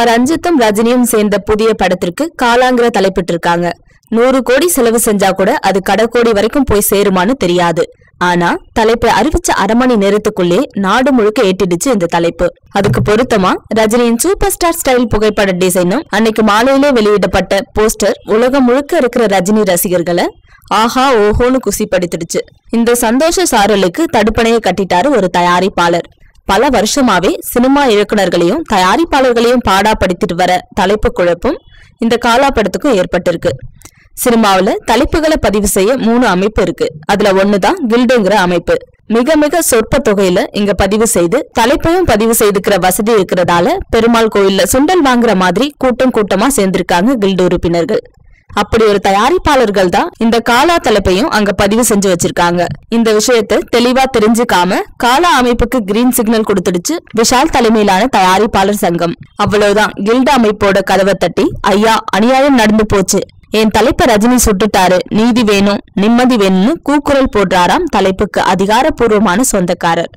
ரஞ்சித்தும் ரஜினியும் சேர்ந்த புதிய படத்திற்கு காலாங்கிற தலைப்பிட்டிருக்காங்க. 100 கோடி செலவு செஞ்சா கூட அது கடற்கோடி வரைக்கும் போய் சேருமான்னு தெரியாது. ஆனா தலைப்பை அறிவிச்ச அரை மணி நேரத்துக்குள்ளே நாடு முழுக்க ஏற்றிடுச்சு இந்த தலைப்பு. அதுக்கு பொருத்தமா ரஜினியின் சூப்பர் ஸ்டார் ஸ்டைல் புகைப்பட டிசைனும் அன்னைக்கு மாலையிலே வெளியிடப்பட்ட போஸ்டர் உலகம் முழுக்க இருக்கிற ரஜினி ரசிகர்களை ஆஹா ஓஹோன்னு குசிப்படுத்திடுச்சு. இந்த சந்தோஷ சாரலுக்கு தடுப்பணையை கட்டிட்டாரு ஒரு தயாரிப்பாளர். பல வருஷமாவே சினிமா இயக்குநர்களையும் தயாரிப்பாளர்களையும் பாடாப்படுத்திட்டு வர தலைப்பு குழப்பம் இந்த காலா படத்துக்கும் ஏற்பட்டிருக்கு. சினிமாவில தலைப்புகளை பதிவு செய்ய 3 அமைப்பு இருக்கு. அதுல ஒண்ணுதான் கில்டுங்கிற அமைப்பு. மிக மிக சொற்ப தொகையில இங்க பதிவு செய்து தலைப்பையும் பதிவு செய்துக்கிற வசதி இருக்கிறதால பெருமாள் கோயில்ல சுண்டல் வாங்குற மாதிரி கூட்டம் கூட்டமா சேர்ந்திருக்காங்க கில்டு உறுப்பினர்கள். அப்படி ஒரு தயாரிப்பாளர்கள் தான் இந்த காலா தலைப்பையும் அங்க பதிவு செஞ்சு வச்சிருக்காங்க. இந்த விஷயத்தை தெளிவா தெரிஞ்சுக்காம காலா அமைப்புக்கு கிரீன் சிக்னல் கொடுத்துடுச்சு விஷால் தலைமையிலான தயாரிப்பாளர் சங்கம். அவ்வளவுதான் கில்டு அமைப்போட கதவை தட்டி ஐயா அநியாயம் நடந்து போச்சு, என் தலைப்பை ரஜினி சுட்டுட்டாரு, நீதி வேணும் நிம்மதி வேணும்னு கூக்குரல் போடுறாராம் தலைப்புக்கு அதிகாரப்பூர்வமான சொந்தக்காரர்.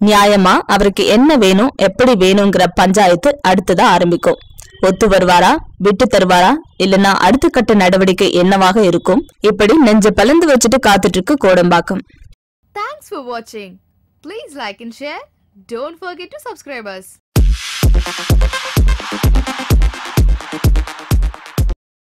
நியாயமா அவருக்கு என்ன வேணும் எப்படி வேணுங்கிற பஞ்சாயத்து அடுத்துதான் ஆரம்பிக்கும். ஒத்து வருவாரா, விட்டு தருவாரா, இல்லனா அடுத்த கட்ட நடவடிக்கை என்னவாக இருக்கும்? இப்படி நெஞ்ச பலந்து வச்சுட்டு காத்துட்டு இருக்கு Kodambakkam. Thanks for watching. Please like and share. Don't forget to subscribe us.